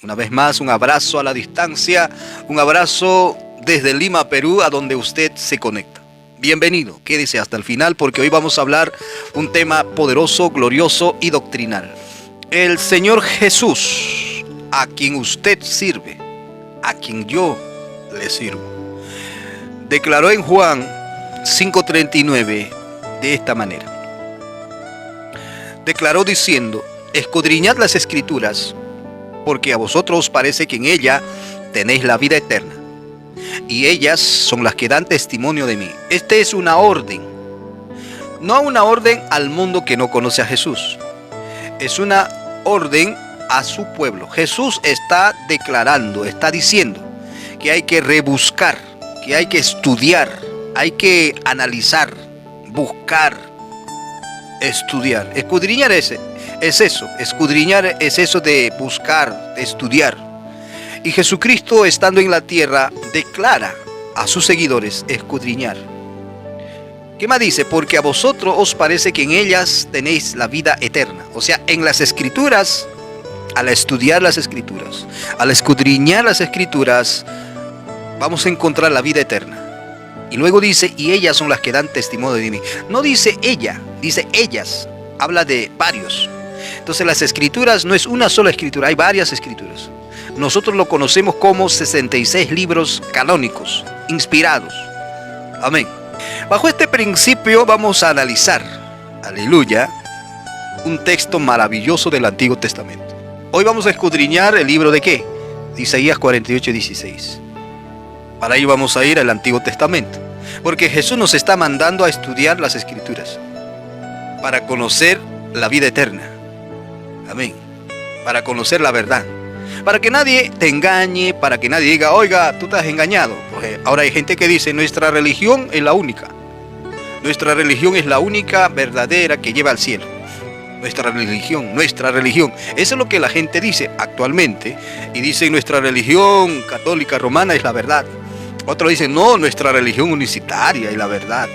Una vez más, un abrazo a la distancia, un abrazo desde Lima, Perú, a donde usted se conecta. Bienvenido, quédese hasta el final porque hoy vamos a hablar un tema poderoso, glorioso y doctrinal. El Señor Jesús, a quien usted sirve, a quien yo le sirvo, declaró en Juan 5:39 de esta manera. Declaró diciendo: escudriñad las Escrituras, porque a vosotros os parece que en ella tenéis la vida eterna, y ellas son las que dan testimonio de mí. Esta es una orden, no una orden al mundo que no conoce a Jesús, es una orden a su pueblo. Jesús está declarando, está diciendo que hay que rebuscar, que hay que estudiar, hay que analizar, buscar, estudiar. Escudriñar es eso, escudriñar es eso de buscar, de estudiar. Y Jesucristo, estando en la tierra, declara a sus seguidores escudriñar. ¿Qué más dice? Porque a vosotros os parece que en ellas tenéis la vida eterna. O sea, en las Escrituras, al estudiar las Escrituras, al escudriñar las Escrituras, vamos a encontrar la vida eterna. Y luego dice, y ellas son las que dan testimonio de mí. No dice ella, dice ellas. Habla de varios. Entonces las Escrituras no es una sola Escritura, hay varias Escrituras. Nosotros lo conocemos como 66 libros canónicos, inspirados. Amén. Bajo este principio vamos a analizar, aleluya, un texto maravilloso del Antiguo Testamento. Hoy vamos a escudriñar el libro de ¿qué? De Isaías 48:16. Para ello vamos a ir al Antiguo Testamento, porque Jesús nos está mandando a estudiar las Escrituras para conocer la vida eterna. Amén. Para conocer la verdad. Para que nadie te engañe, para que nadie diga, oiga, tú te has engañado. Pues ahora hay gente que dice, nuestra religión es la única. Nuestra religión es la única verdadera que lleva al cielo. Nuestra religión. Eso es lo que la gente dice actualmente. Y dicen, nuestra religión católica romana es la verdad. Otros dicen, no, nuestra religión unicitaria es la verdad.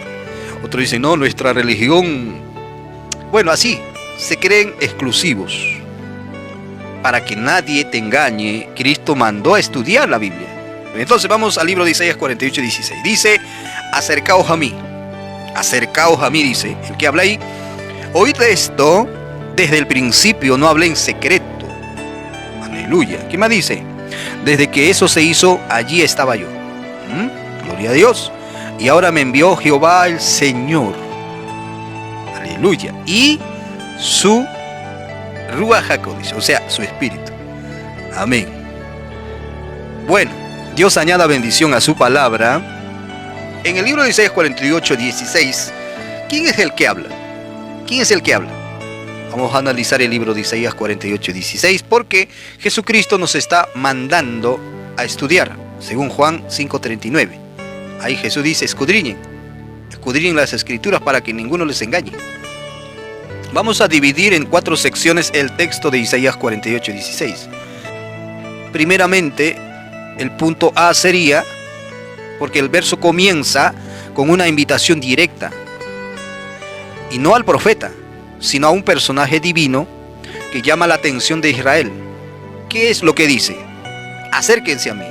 Otros dicen, no, nuestra religión... Bueno, así, se creen exclusivos. Para que nadie te engañe, Cristo mandó a estudiar la Biblia. Entonces vamos al libro de Isaías 48:16. Dice, acercaos a mí, dice el que habla ahí. Oíd esto, desde el principio no hablé en secreto. Aleluya. ¿Qué más dice? Desde que eso se hizo, allí estaba yo. Gloria a Dios. Y ahora me envió Jehová el Señor. Aleluya. Y su Ruach HaKodesh, o sea, su espíritu. Amén. Bueno, Dios añada bendición a su palabra. En el libro de Isaías 48:16, ¿quién es el que habla? ¿Quién es el que habla? Vamos a analizar el libro de Isaías 48:16 porque Jesucristo nos está mandando a estudiar, según Juan 5:39. Ahí Jesús dice, escudriñen las Escrituras para que ninguno les engañe. Vamos a dividir en 4 secciones el texto de Isaías 48:16. Primeramente, el punto A sería, porque el verso comienza con una invitación directa, y no al profeta, sino a un personaje divino que llama la atención de Israel. ¿Qué es lo que dice? Acérquense a mí.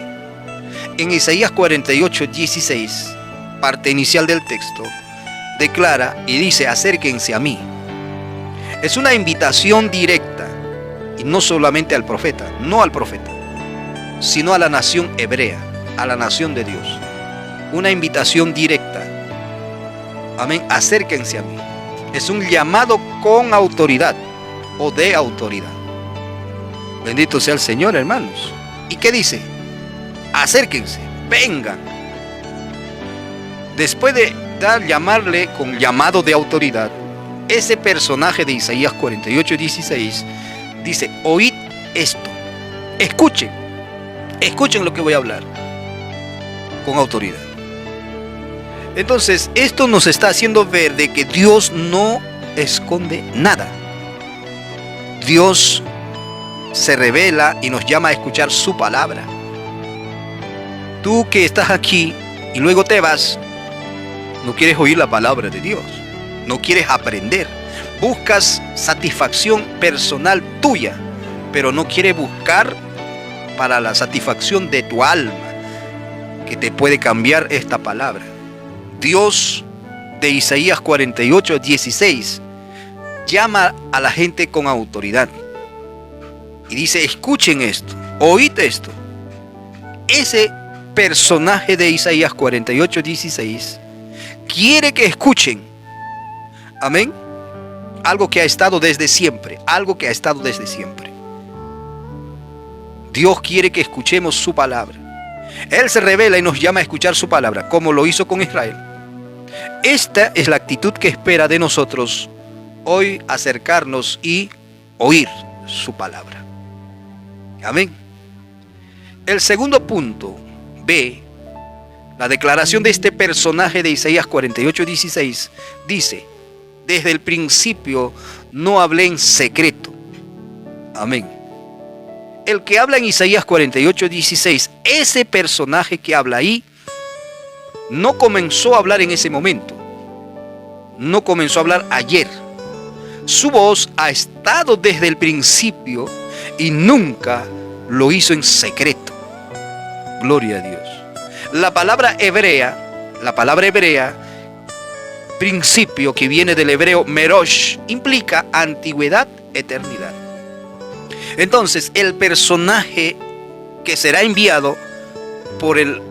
En Isaías 48:16, parte inicial del texto, declara y dice, acérquense a mí. Es una invitación directa, y no solamente al profeta, sino a la nación hebrea, a la nación de Dios. Una invitación directa. Amén, acérquense a mí. Es un llamado con autoridad, o de autoridad. Bendito sea el Señor, hermanos. ¿Y qué dice? Acérquense, vengan. Después de llamarle con llamado de autoridad, ese personaje de Isaías 48:16 dice, oíd esto, escuchen lo que voy a hablar con autoridad. Entonces, esto nos está haciendo ver de que Dios no esconde nada. Dios se revela y nos llama a escuchar su palabra. Tú que estás aquí y luego te vas, no quieres oír la palabra de Dios. No quieres aprender, buscas satisfacción personal tuya, pero no quieres buscar para la satisfacción de tu alma que te puede cambiar esta palabra. Dios de Isaías 48:16 llama a la gente con autoridad y dice: escuchen esto, oíd esto. Ese personaje de Isaías 48:16 quiere que escuchen. Amén. Algo que ha estado desde siempre, algo que ha estado desde siempre. Dios quiere que escuchemos su palabra. Él se revela y nos llama a escuchar su palabra, como lo hizo con Israel. Esta es la actitud que espera de nosotros hoy, acercarnos y oír su palabra. Amén. El segundo punto, B, la declaración de este personaje de Isaías 48:16 dice: desde el principio no hablé en secreto. Amén. El que habla en Isaías 48:16, ese personaje que habla ahí, no comenzó a hablar en ese momento. No comenzó a hablar ayer. Su voz ha estado desde el principio y nunca lo hizo en secreto. Gloria a Dios. La palabra hebrea, principio, que viene del hebreo merosh, implica antigüedad, eternidad. Entonces, el personaje que será enviado por el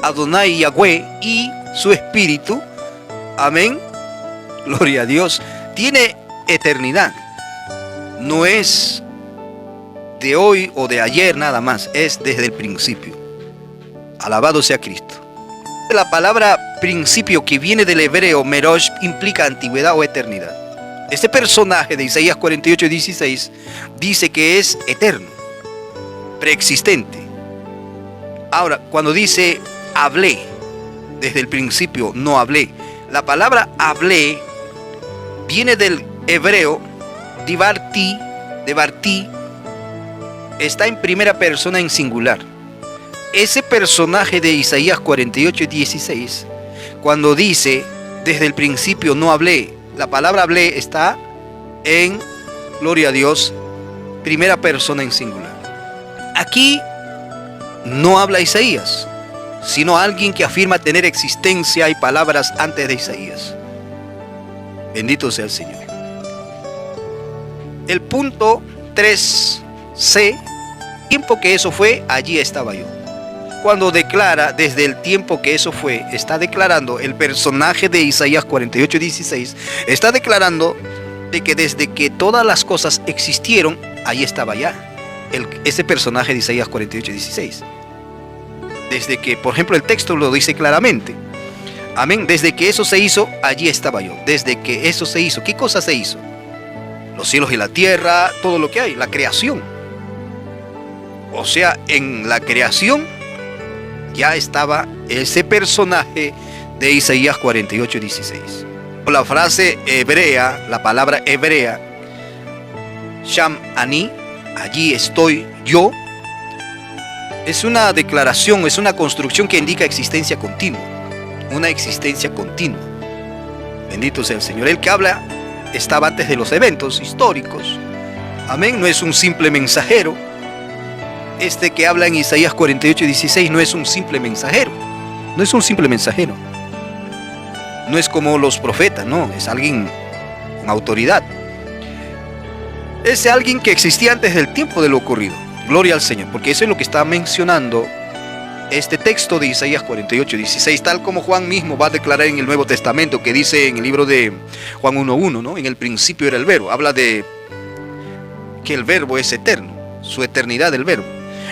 Adonai Yahweh y su espíritu, amén, gloria a Dios, tiene eternidad. No es de hoy o de ayer nada más, es desde el principio. Alabado sea Cristo. La palabra principio, que viene del hebreo merosh, implica antigüedad o eternidad. Este personaje de Isaías 48:16 dice que es eterno, preexistente. Ahora, cuando dice hablé, desde el principio no hablé, la palabra hablé viene del hebreo divarti, está en primera persona en singular. Ese personaje de Isaías 48:16, cuando dice desde el principio no hablé, la palabra hablé está en, gloria a Dios, primera persona en singular. Aquí no habla Isaías, sino alguien que afirma tener existencia y palabras antes de Isaías. Bendito sea el Señor. El punto 3c, tiempo que eso fue, allí estaba yo. Cuando declara desde el tiempo que eso fue, está declarando el personaje de Isaías 48:16, está declarando de que desde que todas las cosas existieron, ahí estaba ya ese personaje de Isaías 48:16. Desde que, por ejemplo, el texto lo dice claramente. Amén. Desde que eso se hizo, allí estaba yo. Desde que eso se hizo, ¿qué cosa se hizo? Los cielos y la tierra, todo lo que hay, la creación. O sea, en la creación ya estaba ese personaje de Isaías 48:16. La frase hebrea, la palabra hebrea, Sham Ani, allí estoy yo, es una declaración, es una construcción que indica existencia continua. Una existencia continua. Bendito sea el Señor. El que habla estaba antes de los eventos históricos. Amén. No es un simple mensajero. Este que habla en Isaías 48:16 no es un simple mensajero. No es un simple mensajero. No es como los profetas, no. Es alguien con autoridad. Es alguien que existía antes del tiempo de lo ocurrido. Gloria al Señor. Porque eso es lo que está mencionando este texto de Isaías 48:16, tal como Juan mismo va a declarar en el Nuevo Testamento, que dice en el libro de Juan 1:1, ¿no? En el principio era el verbo. Habla de que el verbo es eterno, su eternidad del verbo.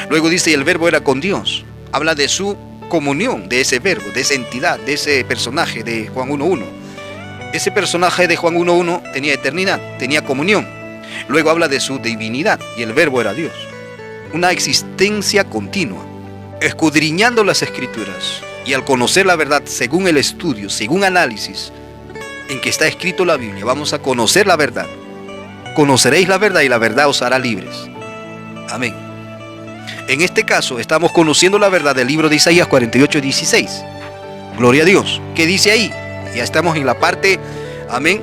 Luego dice, y el verbo era con Dios. Habla de su comunión, de ese verbo, de esa entidad, de ese personaje de Juan 1:1. Ese personaje de Juan 1:1 tenía eternidad, tenía comunión. Luego habla de su divinidad, y el verbo era Dios. Una existencia continua. Escudriñando las Escrituras y al conocer la verdad según el estudio, según análisis en que está escrito la Biblia, vamos a conocer la verdad. Conoceréis la verdad y la verdad os hará libres. Amén. En este caso estamos conociendo la verdad del libro de Isaías 48:16. Gloria a Dios. ¿Qué dice ahí? Ya estamos en la parte, amén,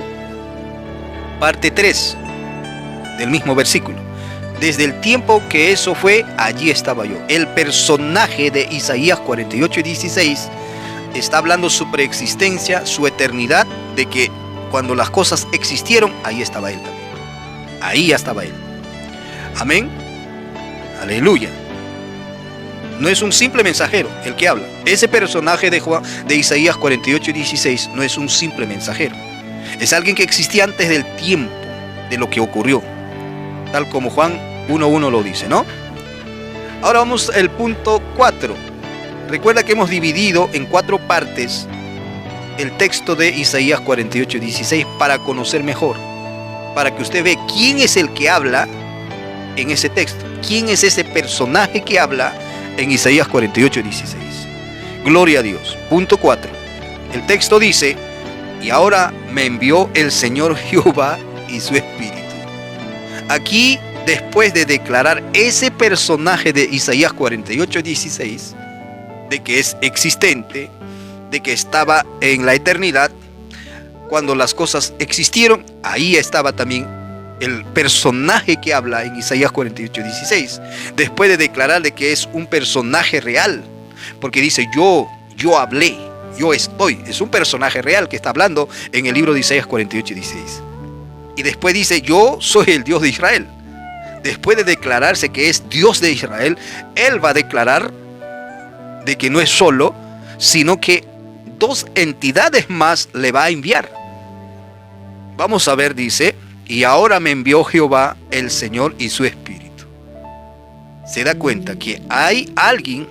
parte 3 del mismo versículo. Desde el tiempo que eso fue, allí estaba yo. El personaje de Isaías 48:16 está hablando su preexistencia, su eternidad, de que cuando las cosas existieron, ahí estaba Él también. Ahí ya estaba Él. Amén. Aleluya. No es un simple mensajero el que habla. Ese personaje de Isaías 48:16 no es un simple mensajero. Es alguien que existía antes del tiempo de lo que ocurrió. Tal como Juan 1:1 lo dice, ¿no? Ahora vamos al punto 4. Recuerda que hemos dividido en 4 partes el texto de Isaías 48:16 para conocer mejor. Para que usted vea quién es el que habla en ese texto. ¿Quién es ese personaje que habla en Isaías 48:16? Gloria a Dios. Punto 4. El texto dice: y ahora me envió el Señor Jehová y su Espíritu. Aquí, después de declarar ese personaje de Isaías 48:16, de que es existente, de que estaba en la eternidad, cuando las cosas existieron, ahí estaba también el personaje que habla en Isaías 48:16, después de declarar de que es un personaje real, porque dice yo hablé, yo estoy, es un personaje real que está hablando en el libro de Isaías 48:16. Y después dice yo soy el Dios de Israel. Después de declararse que es Dios de Israel, Él va a declarar de que no es solo, sino que 2 entidades más le va a enviar. Vamos a ver, dice: y ahora me envió Jehová el Señor y su Espíritu. Se da cuenta que hay alguien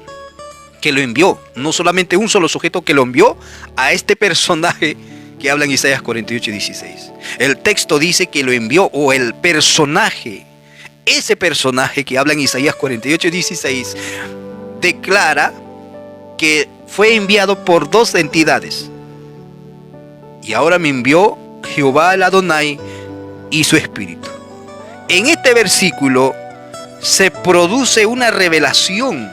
que lo envió, no solamente un solo sujeto que lo envió a este personaje que habla en Isaías 48:16. El texto dice que lo envió, o el personaje, ese personaje que habla en Isaías 48:16, declara que fue enviado por 2 entidades. Y ahora me envió Jehová el Adonai y su Espíritu. En este versículo se produce una revelación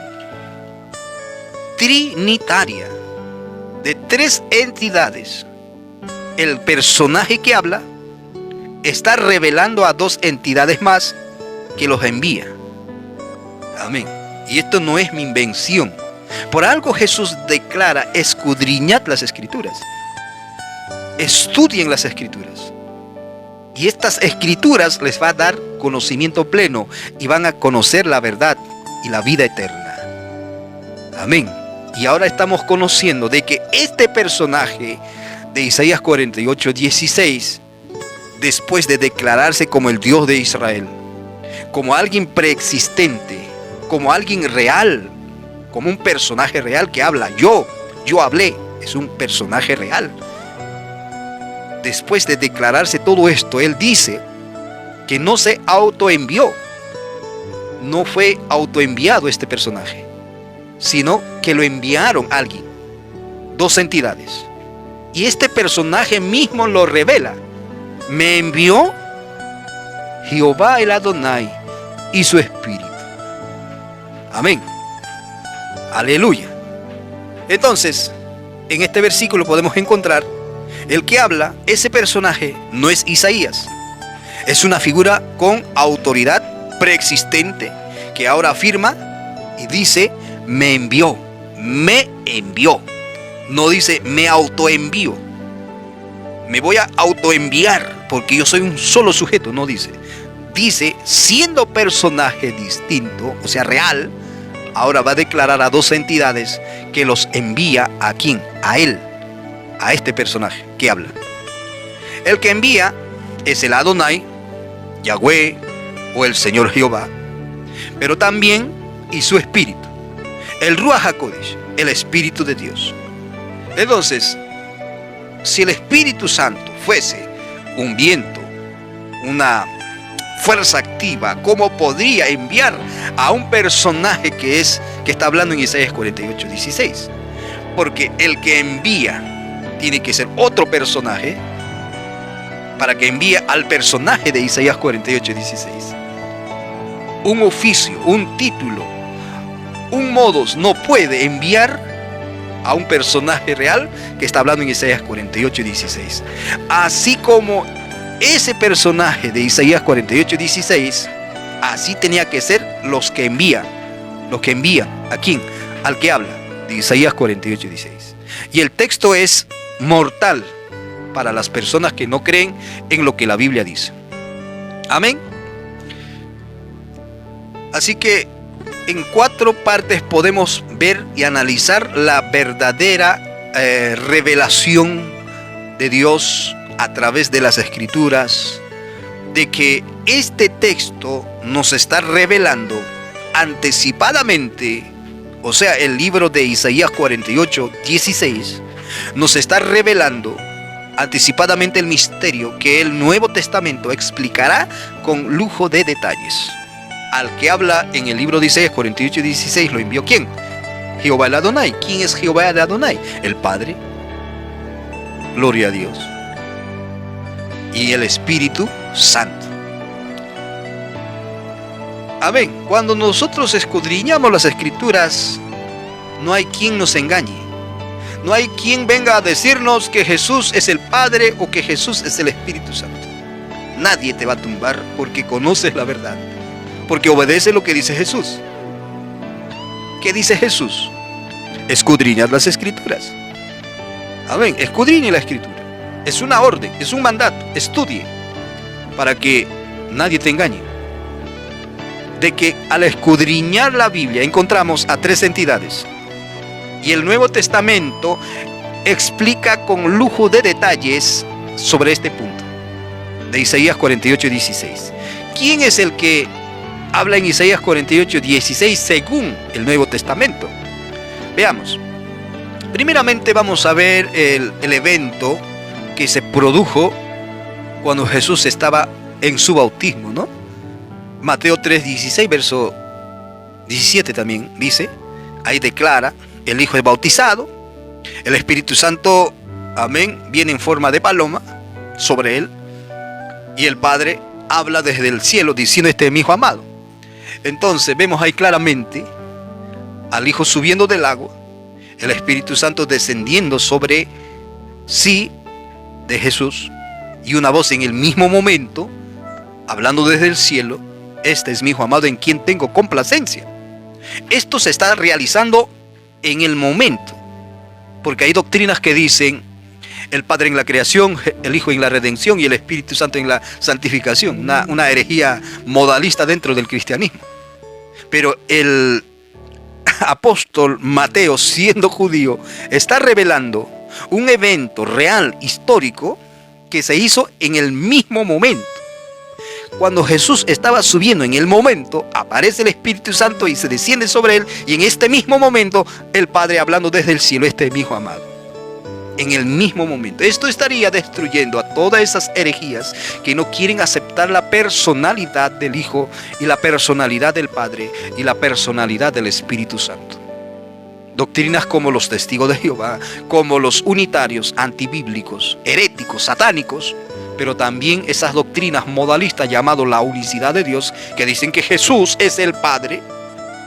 trinitaria de 3 entidades. El personaje que habla está revelando a 2 entidades más que los envía. Amén. Y esto no es mi invención. Por algo Jesús declara: escudriñad las Escrituras. Estudien las Escrituras. Y estas Escrituras les va a dar conocimiento pleno y van a conocer la verdad y la vida eterna. Amén. Y ahora estamos conociendo de que este personaje de Isaías 48:16, después de declararse como el Dios de Israel, como alguien preexistente, como alguien real, como un personaje real que habla, yo hablé, es un personaje real. Después de declararse todo esto, Él dice que no se autoenvió, no fue autoenviado este personaje, sino que lo enviaron a alguien, 2 entidades. Y este personaje mismo lo revela: me envió Jehová el Adonai y su Espíritu. Amén. Aleluya. Entonces, en este versículo podemos encontrar el que habla, ese personaje no es Isaías. Es una figura con autoridad preexistente que ahora afirma y dice: me envió, me envió. No dice me autoenvío, me voy a autoenviar porque yo soy un solo sujeto. No dice. Dice, siendo personaje distinto, o sea real, ahora va a declarar a 2 entidades que los envía a quién, a Él, a este personaje que habla. El que envía es el Adonai, Yahweh o el Señor Jehová, pero también y su Espíritu, el Ruach HaKodesh, el Espíritu de Dios. Entonces, si el Espíritu Santo fuese un viento, una fuerza activa, ¿cómo podría enviar a un personaje que está hablando en Isaías 48:16? Porque el que envía tiene que ser otro personaje para que envíe al personaje de Isaías 48:16. Un oficio, un título, un modos no puede enviar a un personaje real que está hablando en Isaías 48:16. Así como ese personaje de Isaías 48:16 así tenía que ser los que envían. Los que envían. ¿A quién? Al que habla. De Isaías 48:16. Y el texto es mortal para las personas que no creen en lo que la Biblia dice. Amén. Así que en 4 partes podemos ver y analizar la verdadera revelación de Dios a través de las Escrituras, de que este texto nos está revelando anticipadamente, o sea, el libro de Isaías 48:16 nos está revelando anticipadamente el misterio que el Nuevo Testamento explicará con lujo de detalles. Al que habla en el libro de Isaías 48:16 lo envió ¿quién? Jehová el Adonai. ¿Quién es Jehová el Adonai? El Padre. Gloria a Dios. Y el Espíritu Santo. Amén. Cuando nosotros escudriñamos las Escrituras, no hay quien nos engañe. No hay quien venga a decirnos que Jesús es el Padre o que Jesús es el Espíritu Santo. Nadie te va a tumbar porque conoces la verdad. Porque obedece lo que dice Jesús. ¿Qué dice Jesús? Escudriñad las Escrituras. Amén. Escudriñe la Escritura. Es una orden, es un mandato. Estudie para que nadie te engañe. De que al escudriñar la Biblia encontramos a 3 entidades. Y el Nuevo Testamento explica con lujo de detalles sobre este punto. De Isaías 48:16. ¿Quién es el que habla en Isaías 48:16 según el Nuevo Testamento? Veamos. Primeramente vamos a ver el evento que se produjo cuando Jesús estaba en su bautismo, ¿no? Mateo 3:16, verso 17 también dice, ahí declara, el Hijo es bautizado, el Espíritu Santo, amén, viene en forma de paloma sobre él, y el Padre habla desde el cielo diciendo, este es mi Hijo amado. Entonces vemos ahí claramente al Hijo subiendo del agua, el Espíritu Santo descendiendo sobre sí de Jesús, y una voz en el mismo momento, hablando desde el cielo, este es mi Hijo amado en quien tengo complacencia. Esto se está realizando en el momento, porque hay doctrinas que dicen el Padre en la creación, el Hijo en la redención y el Espíritu Santo en la santificación, una herejía modalista dentro del cristianismo. Pero el apóstol Mateo, siendo judío, está revelando un evento real, histórico, que se hizo en el mismo momento. Cuando Jesús estaba subiendo, en el momento aparece el Espíritu Santo y se desciende sobre él, y en este mismo momento el Padre hablando desde el cielo, este es mi Hijo amado. En el mismo momento. Esto estaría destruyendo a todas esas herejías que no quieren aceptar la personalidad del Hijo y la personalidad del Padre y la personalidad del Espíritu Santo. Doctrinas como los testigos de Jehová, como los unitarios, antibíblicos, heréticos, satánicos, pero también esas doctrinas modalistas llamadas la unicidad de Dios, que dicen que Jesús es el Padre.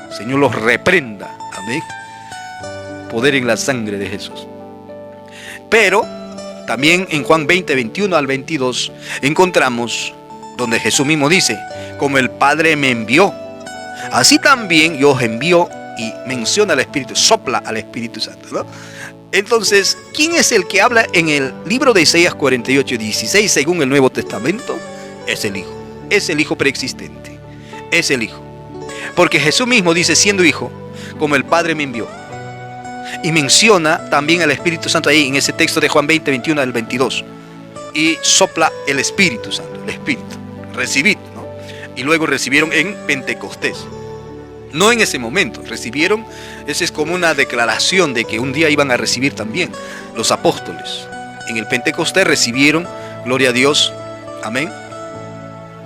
El Señor los reprenda. Amén. Poder en la sangre de Jesús. Pero también en Juan 20:21 al 22 encontramos donde Jesús mismo dice, como el Padre me envió, así también yo os envío, y menciona al Espíritu, sopla al Espíritu Santo, ¿no? Entonces, ¿quién es el que habla en el libro de Isaías 48:16 según el Nuevo Testamento? Es el Hijo, es el Hijo preexistente, es el Hijo. Porque Jesús mismo dice, siendo Hijo, como el Padre me envió. Y menciona también al Espíritu Santo ahí en ese texto de Juan 20:21 al 22. Y sopla el Espíritu Santo, el Espíritu. Recibid, ¿no? Y luego recibieron en Pentecostés. No en ese momento, recibieron, esa es como una declaración de que un día iban a recibir también los apóstoles. En el Pentecostés recibieron, gloria a Dios, amén.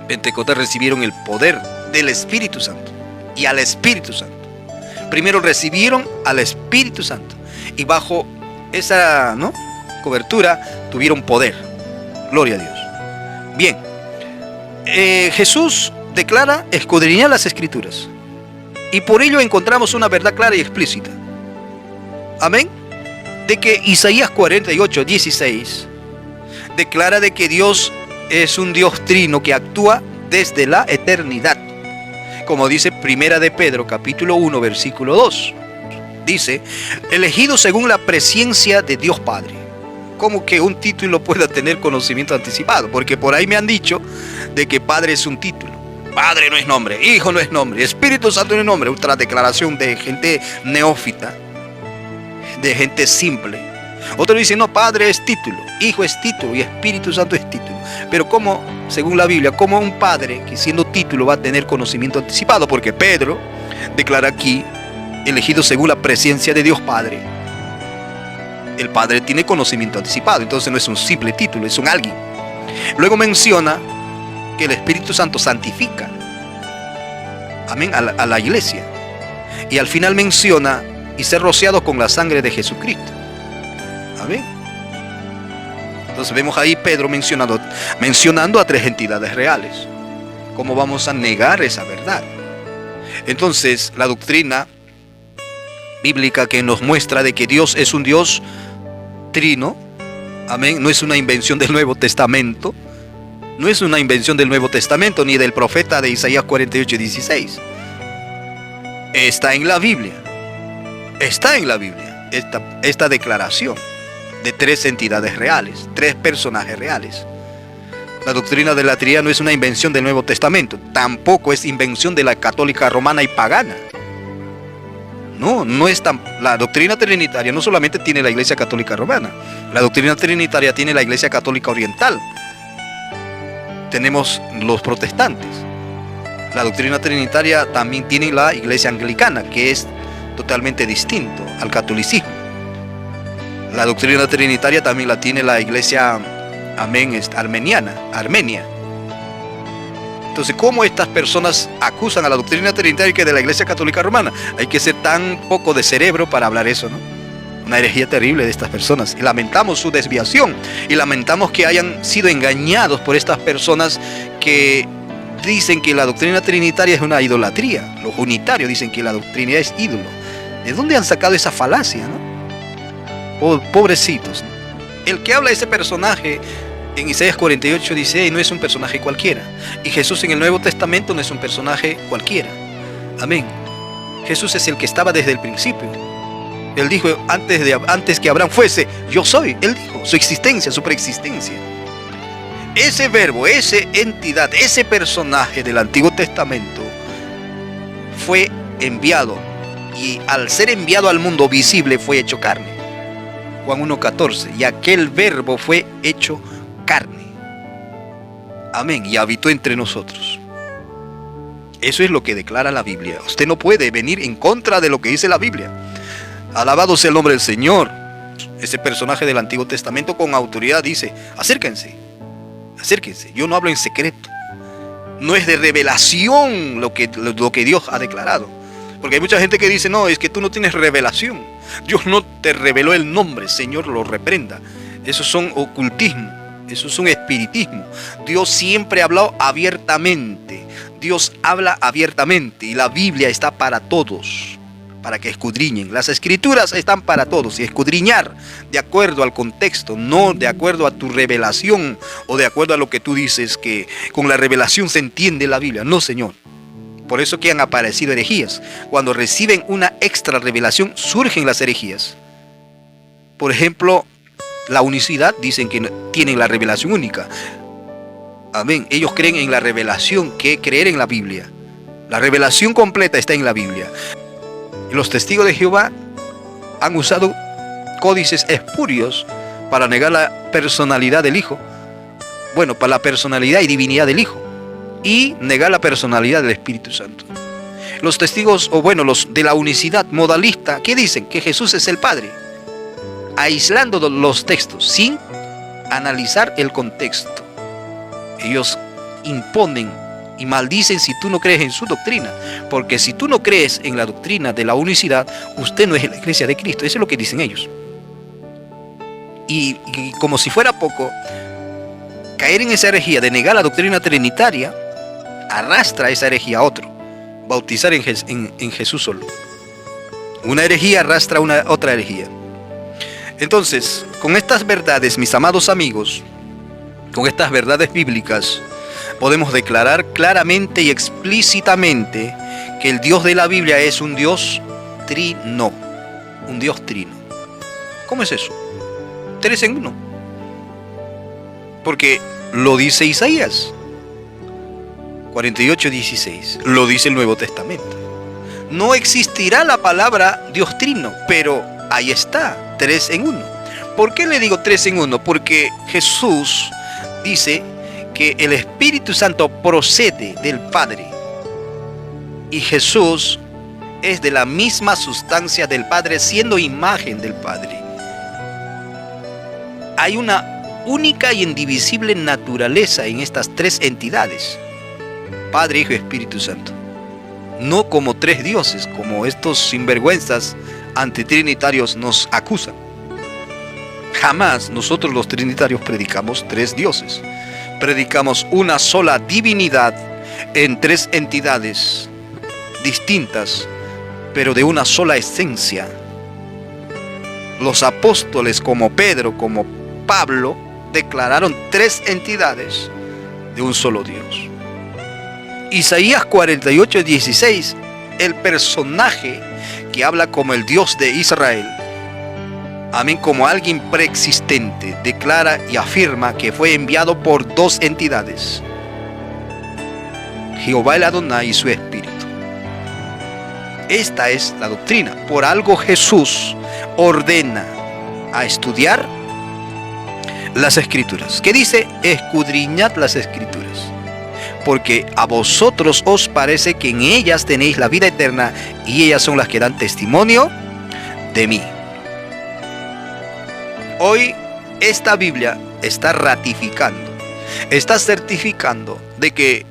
Pentecostés recibieron el poder del Espíritu Santo y al Espíritu Santo. Primero recibieron al Espíritu Santo y bajo esa, ¿no?, cobertura tuvieron poder. Gloria a Dios. Bien, Jesús declara escudriñar las Escrituras. Y por ello encontramos una verdad clara y explícita. Amén. De que Isaías 48:16 declara de que Dios es un Dios trino que actúa desde la eternidad. como dice Primera de Pedro, capítulo 1, versículo 2. Dice, elegido según la presciencia de Dios Padre. ¿Cómo que un título pueda tener conocimiento anticipado? Porque por ahí me han dicho de que Padre es un título. Padre no es nombre, Hijo no es nombre, Espíritu Santo no es nombre. Otra declaración de gente neófita, de gente simple. Otro dice, no, Padre es título, Hijo es título y Espíritu Santo es título. Pero ¿cómo, según la Biblia, cómo un padre que siendo título va a tener conocimiento anticipado? Porque Pedro declara aquí, elegido según la presencia de Dios Padre. El Padre tiene conocimiento anticipado, entonces no es un simple título, es un alguien. Luego menciona que el Espíritu Santo santifica, amén, a la iglesia. Y al final menciona, y ser rociado con la sangre de Jesucristo. Amén. Entonces vemos ahí Pedro mencionando a tres entidades reales. ¿Cómo vamos a negar esa verdad? Entonces la doctrina bíblica que nos muestra de que Dios es un Dios trino, amén, no es una invención del Nuevo Testamento, no es una invención del Nuevo Testamento ni del profeta de Isaías 48:16. Está en la Biblia. Está en la Biblia esta declaración de tres entidades reales, tres personajes reales. La doctrina de la Trinidad no es una invención del Nuevo Testamento, tampoco es invención de la católica romana y pagana. No es tan. La doctrina trinitaria no solamente tiene la Iglesia Católica Romana, la doctrina trinitaria tiene la Iglesia Católica Oriental. Tenemos los protestantes. La doctrina trinitaria también tiene la Iglesia Anglicana, que es totalmente distinto al catolicismo. La doctrina trinitaria también la tiene la Iglesia, amén, Armenia. Entonces, ¿cómo estas personas acusan a la doctrina trinitaria que de la Iglesia Católica Romana? Hay que ser tan poco de cerebro para hablar eso, ¿no? Una herejía terrible de estas personas. Y lamentamos su desviación. Y lamentamos que hayan sido engañados por estas personas que dicen que la doctrina trinitaria es una idolatría. Los unitarios dicen que la doctrina es ídolo. ¿De dónde han sacado esa falacia, no? Pobrecitos, ¿no? El que habla de ese personaje en Isaías 48:16 no es un personaje cualquiera. Y Jesús en el Nuevo Testamento no es un personaje cualquiera. Amén. Jesús es el que estaba desde el principio. Él dijo, antes que Abraham fuese, yo soy. Él dijo, su existencia, su preexistencia. Ese verbo, esa entidad, ese personaje del Antiguo Testamento fue enviado. Y al ser enviado al mundo visible fue hecho carne. Juan 1:14. Y aquel verbo fue hecho carne. Amén. Y habitó entre nosotros. Eso es lo que declara la Biblia. Usted no puede venir en contra de lo que dice la Biblia. Alabado sea el nombre del Señor. Ese personaje del Antiguo Testamento con autoridad dice, acérquense. Yo no hablo en secreto. No es de revelación lo que Dios ha declarado. Porque hay mucha gente que dice, no, es que tú no tienes revelación. Dios no te reveló el nombre, Señor lo reprenda. Esos son ocultismo, esos son espiritismo. Dios siempre ha hablado abiertamente. Dios habla abiertamente y la Biblia está para todos, para que escudriñen. Las escrituras están para todos y escudriñar de acuerdo al contexto, no de acuerdo a tu revelación o de acuerdo a lo que tú dices que con la revelación se entiende la Biblia. No, Señor. Por eso que han aparecido herejías. Cuando reciben una extra revelación, surgen las herejías. Por ejemplo, la unicidad, dicen que tienen la revelación única. Amén. Ellos creen en la revelación, que creer en la Biblia. La revelación completa está en la Biblia. Y los testigos de Jehová han usado códices espurios para negar la personalidad del Hijo. Bueno, para la personalidad y divinidad del Hijo. Y negar la personalidad del Espíritu Santo. Los testigos, los de la unicidad modalista, ¿qué dicen? Que Jesús es el Padre. Aislando los textos, sin analizar el contexto. Ellos imponen y maldicen si tú no crees en su doctrina. Porque si tú no crees en la doctrina de la unicidad, usted no es la iglesia de Cristo. Eso es lo que dicen ellos. Y como si fuera poco, caer en esa herejía de negar la doctrina trinitaria, arrastra esa herejía a otro. Bautizar en Jesús solo. Una herejía arrastra otra herejía. Entonces, con estas verdades, mis amados amigos, con estas verdades bíblicas, podemos declarar claramente y explícitamente que el Dios de la Biblia es un Dios trino. Un Dios trino. ¿Cómo es eso? 3 en 1. Porque lo dice Isaías 48:16. Lo dice el Nuevo Testamento. No existirá la palabra Dios trino, pero ahí está, 3 en 1. ¿Por qué le digo 3 en 1? Porque Jesús dice que el Espíritu Santo procede del Padre. Y Jesús es de la misma sustancia del Padre, siendo imagen del Padre. Hay una única y indivisible naturaleza en estas 3 entidades: Padre, Hijo y Espíritu Santo. No como 3 dioses, como estos sinvergüenzas antitrinitarios nos acusan. Jamás nosotros los trinitarios predicamos 3 dioses. Predicamos una sola divinidad en 3 entidades distintas, pero de una sola esencia. Los apóstoles como Pedro, como Pablo, declararon 3 entidades de un solo Dios. Isaías 48:16, el personaje que habla como el Dios de Israel, amén, como alguien preexistente, declara y afirma que fue enviado por 2 entidades: Jehová el Adonai y su Espíritu. Esta es la doctrina. Por algo Jesús ordena a estudiar las Escrituras. ¿Qué dice? Escudriñad las Escrituras, porque a vosotros os parece que en ellas tenéis la vida eterna, y ellas son las que dan testimonio de mí. Hoy esta Biblia está ratificando, está certificando de que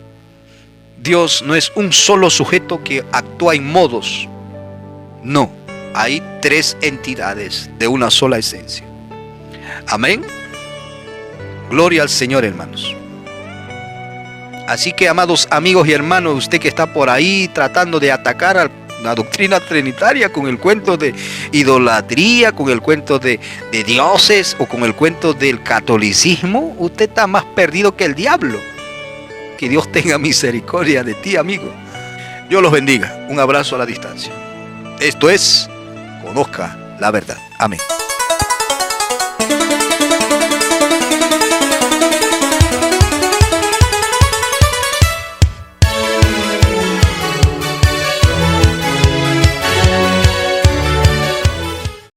Dios no es un solo sujeto que actúa en modos. No, hay 3 entidades de una sola esencia. Amén. Gloria al Señor, hermanos. Así que, amados amigos y hermanos, usted que está por ahí tratando de atacar a la doctrina trinitaria con el cuento de idolatría, con el cuento de dioses o con el cuento del catolicismo, usted está más perdido que el diablo. Que Dios tenga misericordia de ti, amigo. Dios los bendiga. Un abrazo a la distancia. Esto es Conozca la Verdad. Amén.